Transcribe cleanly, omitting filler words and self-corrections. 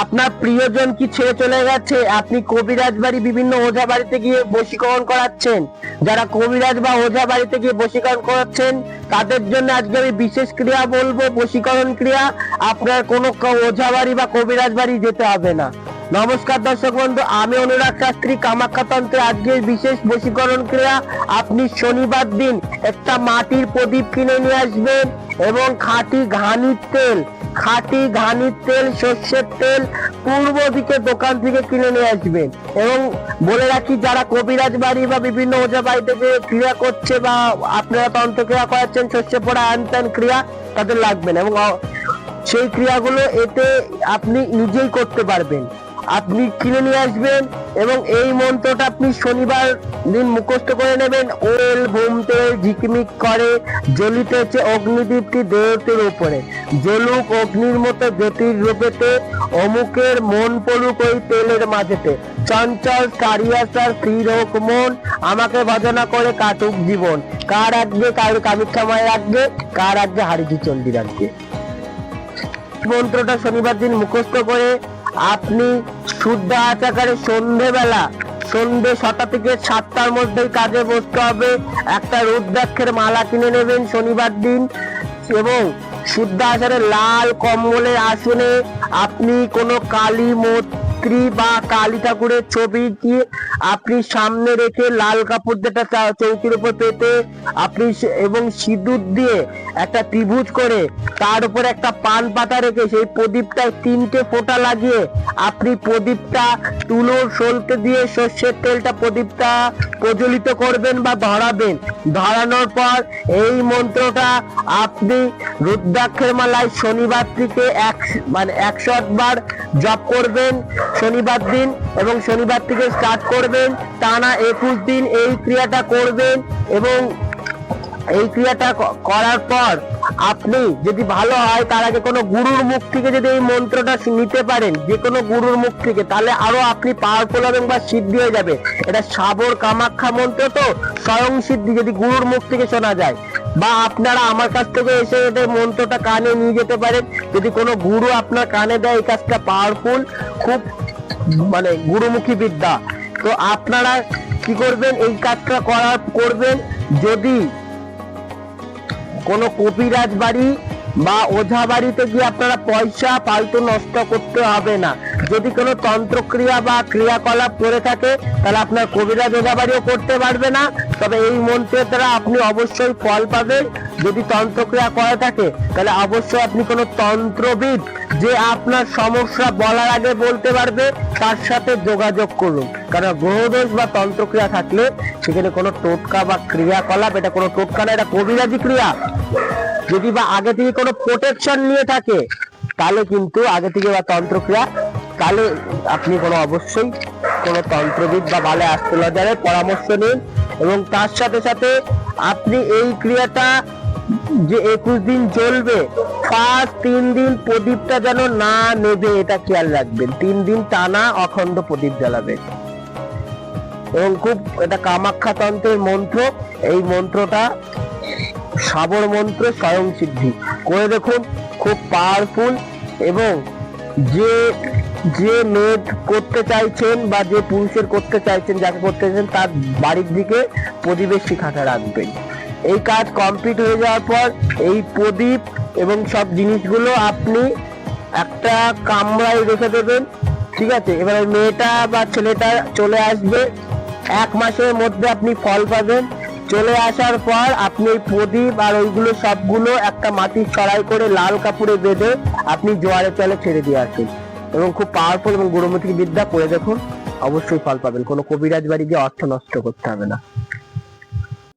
আপনার প্রিয়জন কি ছেড়ে চলে গেছে? আপনি কবিরাজ বাড়ি বিভিন্ন ওঝা বাড়িতে গিয়ে বশীকরণ করাচ্ছেন। যারা কবিরাজ বা ওঝা বাড়িতে গিয়ে বশীকরণ করাচ্ছেন তাদের জন্য আজকে আমি বিশেষ ক্রিয়া বলবো, বশীকরণ ক্রিয়া। আপনার কোনো ওঝা বাড়ি বা কবিরাজ বাড়ি যেতে হবে না। নমস্কার দর্শক বন্ধু, আমি অনুরাগ শাস্ত্রী, কামাখ্যাতন্ত্রে আজকের বিশেষ বশীকরণ ক্রিয়া। আপনি শনিবার দিন একটা মাটির প্রদীপ কিনে নিয়ে আসবেন এবং খাঁটি ঘানির তেল সর্ষের তেল পূর্ব দিকে দোকান থেকে কিনে নিয়ে আসবেন। এবং বলে রাখি, যারা কবিরাজ বাড়ি বা বিভিন্ন ওঝা বাড়ি থেকে ক্রিয়া করছে বা আপনারা তন্ত্র ক্রিয়া করাচ্ছেন, শস্যে পড়া আনতেন ক্রিয়া, তাদের লাগবে না। এবং সেই ক্রিয়াগুলো এতে আপনি নিজেই করতে পারবেন। আপনি কিনে নিয়ে আসবেন এবং এই মন্ত্রটা আপনি শনিবার দিন মুখস্থ করে নেবেন। ওল ভূমতে ঝিকমিক করে জ্বলিতেছে অগ্নিদীপটি দেহটির উপরে, জ্বলুক অগ্নির মতো জ্যোতির রূপেতে, অমুকের মন পড়ুক ওই তেলের মাঝেতে, চঞ্চল সারিয়াসার স্থির হোক মন, আমাকে ভজনা করে কাটুক জীবন। কার আগে? কার কামিক্ষা মায়ের আগে, কার আগে? হারিজি চণ্ডীর আগে। মন্ত্রটা শনিবার দিন মুখস্থ করে আপনি শুদ্ধ আচারে সন্ধ্যে 6টা থেকে 7টার মধ্যে কাজে বসতে হবে। একটা রুদ্রাক্ষের মালা কিনে নেবেন শনিবার দিন এবং শুদ্ধ আচারে লাল কম্বলের আসনে আপনি কোনো কালী মূর্তি বা কালী ঠাকুরের ছবি দিয়ে আপনি সামনে রেখে লাল কাপড় যেটা চৌকির উপর পেতে আপনি এবং সিঁদুর দিয়ে একটা ত্রিভুজ করে তার উপর একটা পান পাতা রেখে সেই প্রদীপটায় 3টে ফোঁটা লাগিয়ে আপনি প্রদীপটা তুলোর সলতে দিয়ে সর্ষের তেলটা প্রদীপটা প্রজ্বলিত করবেন বা ধরাবেন। ধরানোর পর এই মন্ত্রটা আপনি রুদ্রাক্ষের মালায় শনিবার থেকে 108 বার জপ করবেন শনিবার দিন এবং শনিবার থেকে স্টার্ট করবেন। টানা 21 দিন এই ক্রিয়াটা করবেন এবং এই ক্রিয়াটা করার পর আপনি যদি ভালো হয় তার আগে কোনো গুরুর মুখ থেকে যদি এই মন্ত্রটা নিতে পারেন, যে কোনো গুরুর মুখ থেকে, তাহলে আরো আপনি পাওয়ারফুল হবেন বা সিদ্ধি হয়ে যাবে। এটা সাবর কামাখ্যা মন্ত্র, তো স্বয়ং সিদ্ধি যদি গুরুর মুখ থেকে শোনা যায়। বা আপনারা আমার কাছ থেকে এসে এটা মন্ত্রটা কানে নিয়ে যেতে পারেন। যদি কোনো গুরু আপনার কানে দেয়, এই কাজটা পাওয়ারফুল, খুব গুরুমুখী বিদ্যা। তো আপনারা কি করবেন, এই কাজটা করবেন। যদি কোনো কবিরাজ বাড়ি বা ওঝা বাড়িতে গিয়ে আপনারা পয়সা ফালতু নষ্ট করতে হবে না। যদি কোনো তন্ত্রক্রিয়া বা ক্রিয়াকলাপ করে থাকে তাহলে আপনার কবিরাজ ওঝা বাড়িও করতে পারবে না। তবে এই মন্ত্রের দ্বারা আপনি অবশ্যই ফল পাবেন। যদি তন্ত্রক্রিয়া করে থাকে তাহলে অবশ্যই আপনি কোনো তন্ত্রবিদ যে আপনার সমস্যা বলার আগে বলতে পারবে তার সাথে যোগাযোগ করুন। কারণ গ্রহদোষ বা তন্ত্রক্রিয়া থাকলে সেখানে কোনো টোটকা বা ক্রিয়াকলাপ, এটা কোনো টোটকা না, এটা কবিরাজি ক্রিয়া। যদি বা আগে থেকে কোনো প্রোটেকশন নিয়ে থাকে তাহলে কিন্তু আগে থেকে বা তন্ত্রক্রিয়া, তাহলে আপনি অবশ্যই কোনো তন্ত্রবিদ বা ভালো অ্যাস্ট্রোলজারের পরামর্শ নিন। এবং তার সাথে সাথে আপনি এই ক্রিয়াটা যে 21 দিন চলবে, ফার্স্ট 3 দিন প্রদীপটা যেন না নেবে, এটা খেয়াল রাখবেন। 3 দিন টানা অখণ্ড প্রদীপ জ্বালাবে। এবং খুব এটা কামাখ্যা তন্ত্রের মন্ত্র। এই মন্ত্রটা সাবর মন্ত্র, স্বয়ং সিদ্ধি। করে দেখুন, খুব পাওয়ারফুল। এবং যে মেয়ে করতে চাইছেন বা যে পুরুষের করতে চাইছেন, যাকে করতে চাইছেন, তার বাড়ির দিকে প্রদীপের শিখাটা রাখবেন। এই কাজ কমপ্লিট হয়ে যাওয়ার পর এই প্রদীপ এবং সব জিনিসগুলো আপনি একটা কামরায় রেখে দেবেন। ঠিক আছে? এবার মেয়েটা বা ছেলেটা চলে আসবে, 1 মাসের মধ্যে আপনি ফল পাবেন। চলে আসার পর আপনি এই প্রদীপ আর ওইগুলো সবগুলো একটা মাটির ছড়াই করে লাল কাপড়ে বেঁধে আপনি জোয়ারে চলে ছেড়ে দিয়ে আসুন। এবং খুব পাওয়ারফুল এবং গুরুমুখী বিদ্যা। করে দেখুন, অবশ্যই ফল পাবেন। কোনো কবিরাজ বাড়ি গিয়ে অর্থ নষ্ট করতে হবে না।